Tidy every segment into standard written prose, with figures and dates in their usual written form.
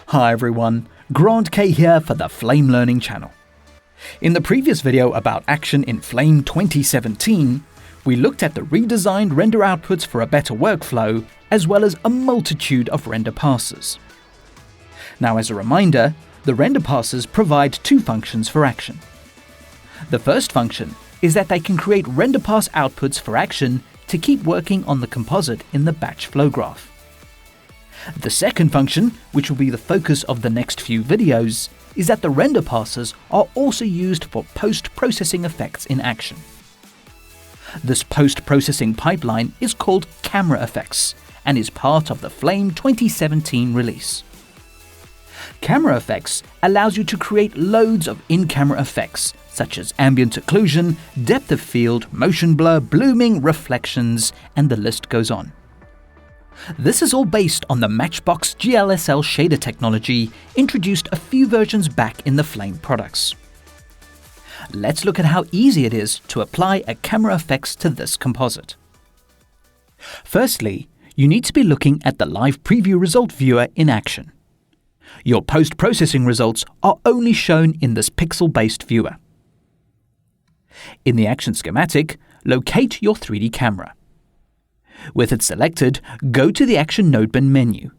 Hi everyone, Grant K here for the Flame Learning channel. In the previous video about action in Flame 2017, we looked at the redesigned render outputs for a better workflow, as well as a multitude of render passes. Now as a reminder, the render passes provide two functions for action. The first function is that they can create render pass outputs for action to keep working on the composite in the batch flow graph. The second function, which will be the focus of the next few videos, is that the render passes are also used for post-processing effects in action. This post-processing pipeline is called CameraFX and is part of the Flame 2017 release. CameraFX allows you to create loads of in-camera effects such as ambient occlusion, depth of field, motion blur, blooming, reflections, and the list goes on. This is all based on the Matchbox GLSL shader technology introduced a few versions back in the Flame products. Let's look at how easy it is to apply a CameraFX to this composite. Firstly, you need to be looking at the live preview result viewer in action. Your post-processing results are only shown in this pixel-based viewer. In the action schematic, locate your 3D camera. With it selected, go to the Action Node Bin menu.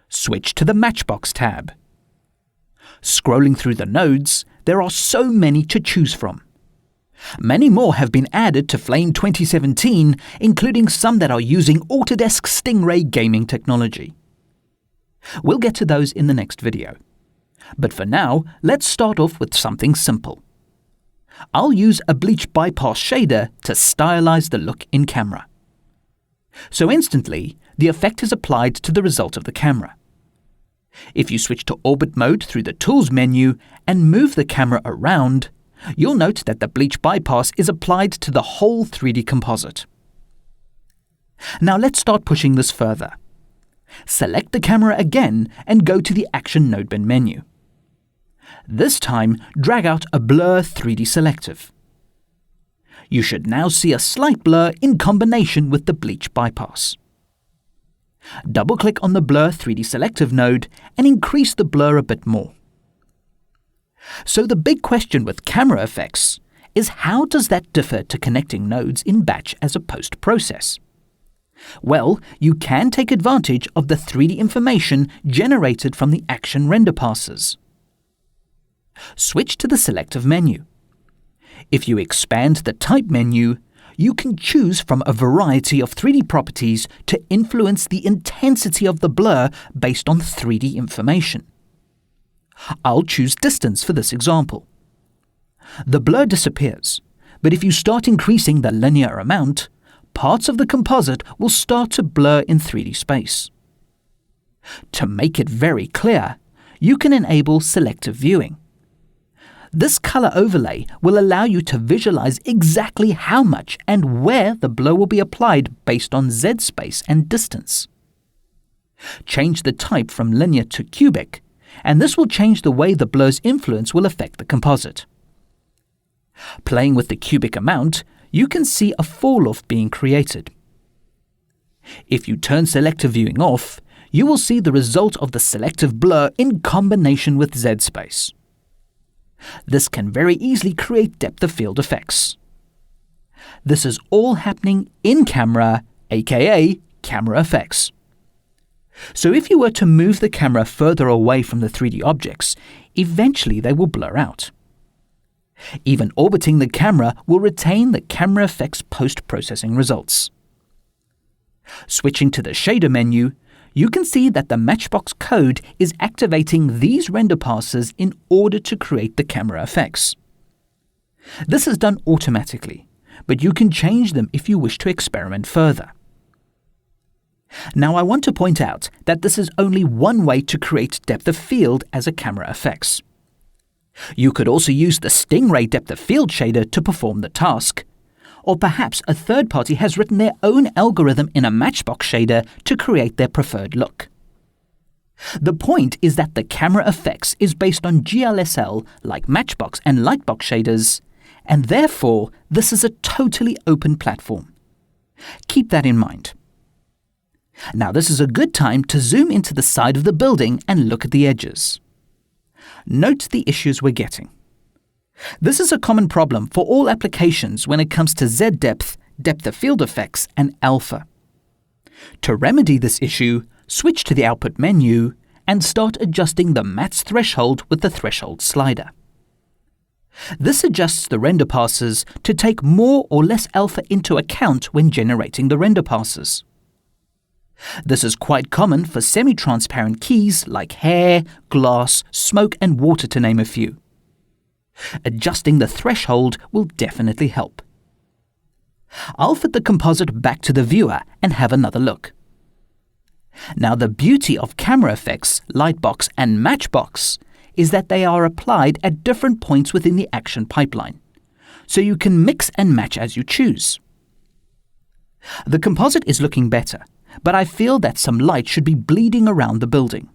Switch to the Matchbox tab. Scrolling through the nodes, there are so many to choose from. Many more have been added to Flame 2017, including some that are using Autodesk Stingray gaming technology. We'll get to those in the next video. But for now, let's start off with something simple. I'll use a bleach bypass shader to stylize the look in camera. So instantly, the effect is applied to the result of the camera. If you switch to orbit mode through the Tools menu and move the camera around, you'll note that the bleach bypass is applied to the whole 3D composite. Now let's start pushing this further. Select the camera again and go to the Action Node Bin menu. This time, drag out a Blur 3D Selective. You should now see a slight blur in combination with the bleach bypass. Double-click on the Blur 3D Selective node and increase the blur a bit more. So the big question with CameraFX is, how does that differ to connecting nodes in batch as a post-process? Well, you can take advantage of the 3D information generated from the action render passes. Switch to the Selective menu. If you expand the Type menu, you can choose from a variety of 3D properties to influence the intensity of the blur based on 3D information. I'll choose Distance for this example. The blur disappears, but if you start increasing the linear amount, parts of the composite will start to blur in 3D space. To make it very clear, you can enable Selective Viewing. This color overlay will allow you to visualize exactly how much and where the blur will be applied based on Z space and distance. Change the type from linear to cubic, and this will change the way the blur's influence will affect the composite. Playing with the cubic amount, you can see a fall-off being created. If you turn Selective Viewing off, you will see the result of the selective blur in combination with Z space. This can very easily create depth of field effects. This is all happening in camera, aka CameraFX. So if you were to move the camera further away from the 3D objects, eventually they will blur out. Even orbiting the camera will retain the CameraFX post-processing results. Switching to the Shader menu, you can see that the Matchbox code is activating these render passes in order to create the CameraFX. This is done automatically, but you can change them if you wish to experiment further. Now I want to point out that this is only one way to create depth of field as a CameraFX. You could also use the Stingray depth of field shader to perform the task, or perhaps a third party has written their own algorithm in a Matchbox shader to create their preferred look. The point is that the CameraFX is based on GLSL like Matchbox and Lightbox shaders, and therefore this is a totally open platform. Keep that in mind. Now this is a good time to zoom into the side of the building and look at the edges. Note the issues we're getting. This is a common problem for all applications when it comes to Z-depth, depth of field effects, and alpha. To remedy this issue, switch to the output menu and start adjusting the matte threshold with the threshold slider. This adjusts the render passes to take more or less alpha into account when generating the render passes. This is quite common for semi-transparent keys like hair, glass, smoke and water to name a few. Adjusting the threshold will definitely help. I'll fit the composite back to the viewer and have another look. Now the beauty of CameraFX, Lightbox and Matchbox is that they are applied at different points within the action pipeline, so you can mix and match as you choose. The composite is looking better, but I feel that some light should be bleeding around the building.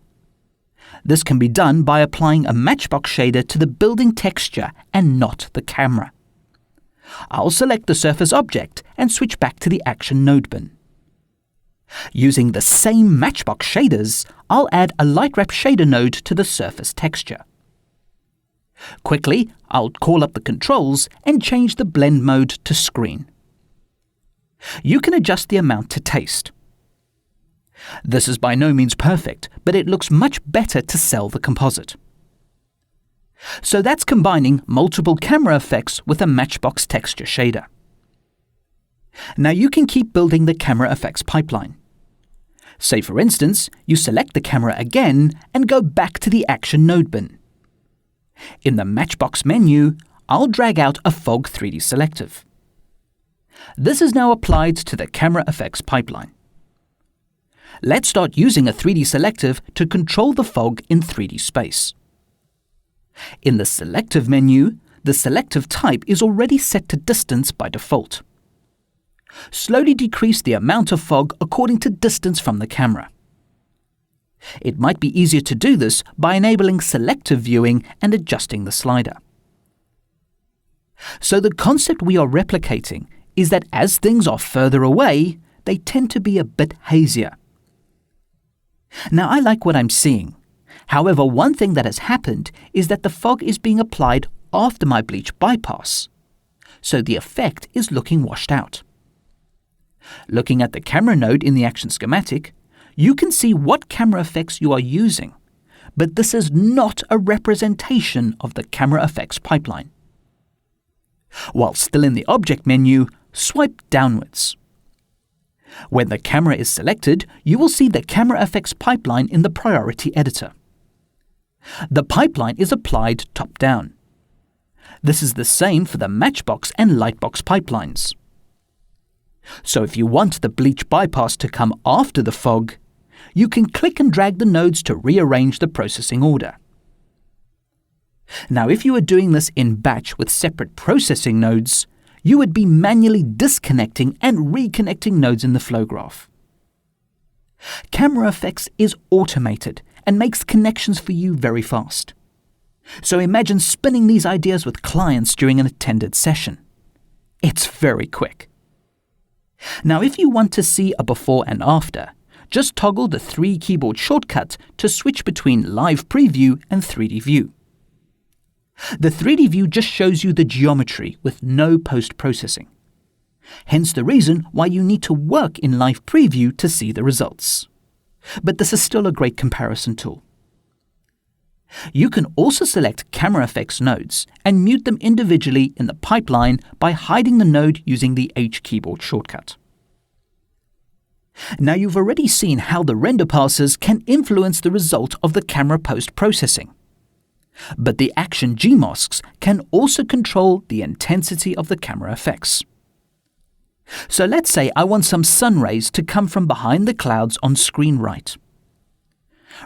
This can be done by applying a Matchbox shader to the building texture and not the camera. I'll select the surface object and switch back to the Action node bin. Using the same Matchbox shaders, I'll add a light wrap shader node to the surface texture. Quickly, I'll call up the controls and change the blend mode to screen. You can adjust the amount to taste. This is by no means perfect, but it looks much better to sell the composite. So that's combining multiple camera effects with a Matchbox texture shader. Now you can keep building the CameraFX pipeline. Say for instance, you select the camera again and go back to the Action node bin. In the Matchbox menu, I'll drag out a Fog 3D Selective. This is now applied to the CameraFX pipeline. Let's start using a 3D Selective to control the fog in 3D space. In the Selective menu, the selective type is already set to distance by default. Slowly decrease the amount of fog according to distance from the camera. It might be easier to do this by enabling Selective Viewing and adjusting the slider. So the concept we are replicating is that as things are further away, they tend to be a bit hazier. Now I like what I'm seeing. However, one thing that has happened is that the fog is being applied after my bleach bypass, so the effect is looking washed out. Looking at the camera node in the action schematic, you can see what camera effects you are using, but this is not a representation of the CameraFX pipeline. While still in the Object menu, swipe downwards. When the camera is selected, you will see the CameraFX pipeline in the priority editor. The pipeline is applied top-down. This is the same for the Matchbox and Lightbox pipelines. So if you want the bleach bypass to come after the fog, you can click and drag the nodes to rearrange the processing order. Now if you are doing this in batch with separate processing nodes, you would be manually disconnecting and reconnecting nodes in the flow graph. CameraFX is automated and makes connections for you very fast. So imagine spinning these ideas with clients during an attended session. It's very quick. Now if you want to see a before and after, just toggle the 3 keyboard shortcut to switch between Live Preview and 3D View. The 3D view just shows you the geometry with no post-processing. Hence the reason why you need to work in Live Preview to see the results. But this is still a great comparison tool. You can also select CameraFX nodes and mute them individually in the pipeline by hiding the node using the H keyboard shortcut. Now you've already seen how the render passes can influence the result of the camera post-processing. But the Action Gmasks can also control the intensity of the camera effects. So let's say I want some sun rays to come from behind the clouds on screen right.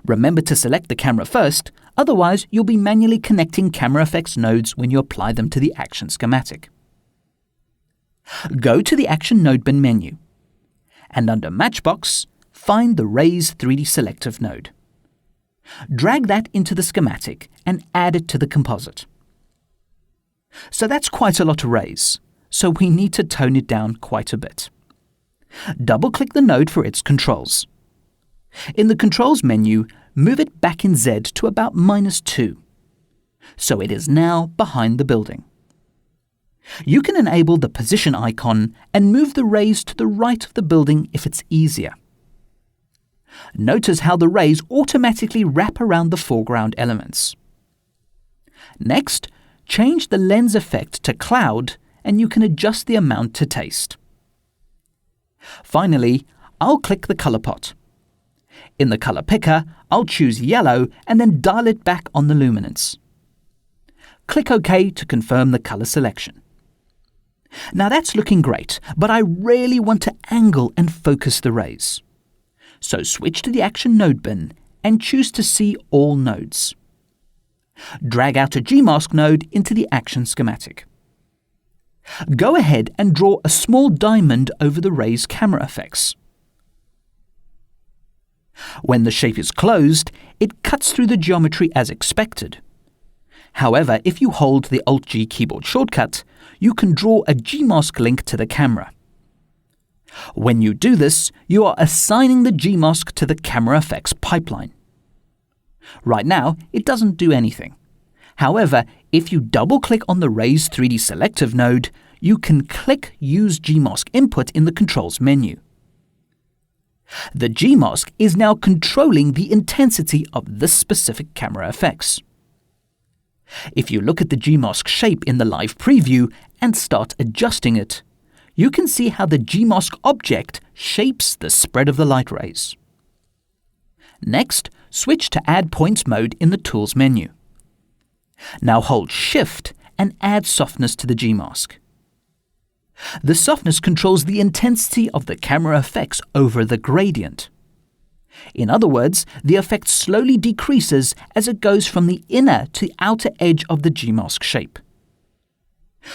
Remember to select the camera first, otherwise you'll be manually connecting CameraFX nodes when you apply them to the Action schematic. Go to the Action node bin menu, and under Matchbox, find the Rays 3D Selective node. Drag that into the schematic and add it to the composite. So that's quite a lot of rays, so we need to tone it down quite a bit. Double-click the node for its controls. In the Controls menu, move it back in Z to about -2. So it is now behind the building. You can enable the position icon and move the rays to the right of the building if it's easier. Notice how the rays automatically wrap around the foreground elements. Next, change the lens effect to cloud and you can adjust the amount to taste. Finally, I'll click the color pot. In the color picker, I'll choose yellow and then dial it back on the luminance. Click OK to confirm the color selection. Now that's looking great, but I really want to angle and focus the rays. So switch to the Action Node bin and choose to see all nodes. Drag out a Gmask node into the Action schematic. Go ahead and draw a small diamond over the ray's camera effects. When the shape is closed, it cuts through the geometry as expected. However, if you hold the Alt-G keyboard shortcut, you can draw a Gmask link to the camera. When you do this, you are assigning the Gmask to the CameraFX Pipeline. Right now, it doesn't do anything. However, if you double-click on the Rays 3D Selective node, you can click Use Gmask Input in the Controls menu. The Gmask is now controlling the intensity of this specific camera effects. If you look at the Gmask shape in the live preview and start adjusting it, you can see how the Gmask object shapes the spread of the light rays. Next, switch to Add Points mode in the Tools menu. Now hold Shift and add softness to the Gmask. The softness controls the intensity of the camera effects over the gradient. In other words, the effect slowly decreases as it goes from the inner to outer edge of the Gmask shape.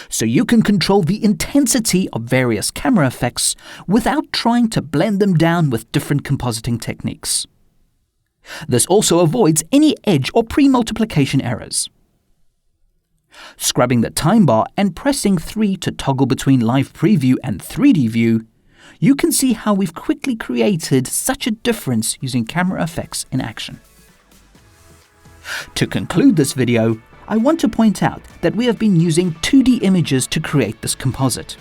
So you can control the intensity of various camera effects without trying to blend them down with different compositing techniques. This also avoids any edge or pre-multiplication errors. Scrubbing the time bar and pressing 3 to toggle between live preview and 3D view, you can see how we've quickly created such a difference using CameraFX in action. To conclude this video, I want to point out that we have been using 2D images to create this composite.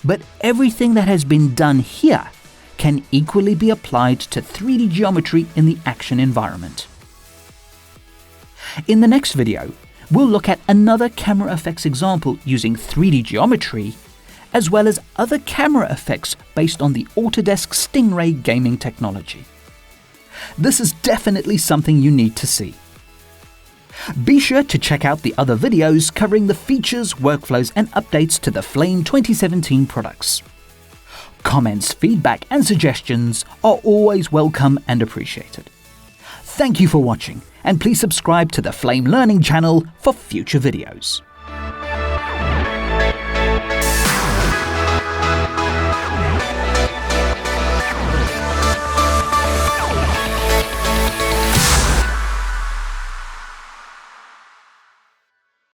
But everything that has been done here can equally be applied to 3D geometry in the action environment. In the next video, we'll look at another CameraFX example using 3D geometry, as well as other camera effects based on the Autodesk Stingray gaming technology. This is definitely something you need to see. Be sure to check out the other videos covering the features, workflows, and updates to the Flame 2017 products. Comments, feedback, and suggestions are always welcome and appreciated. Thank you for watching, and please subscribe to the Flame Learning channel for future videos.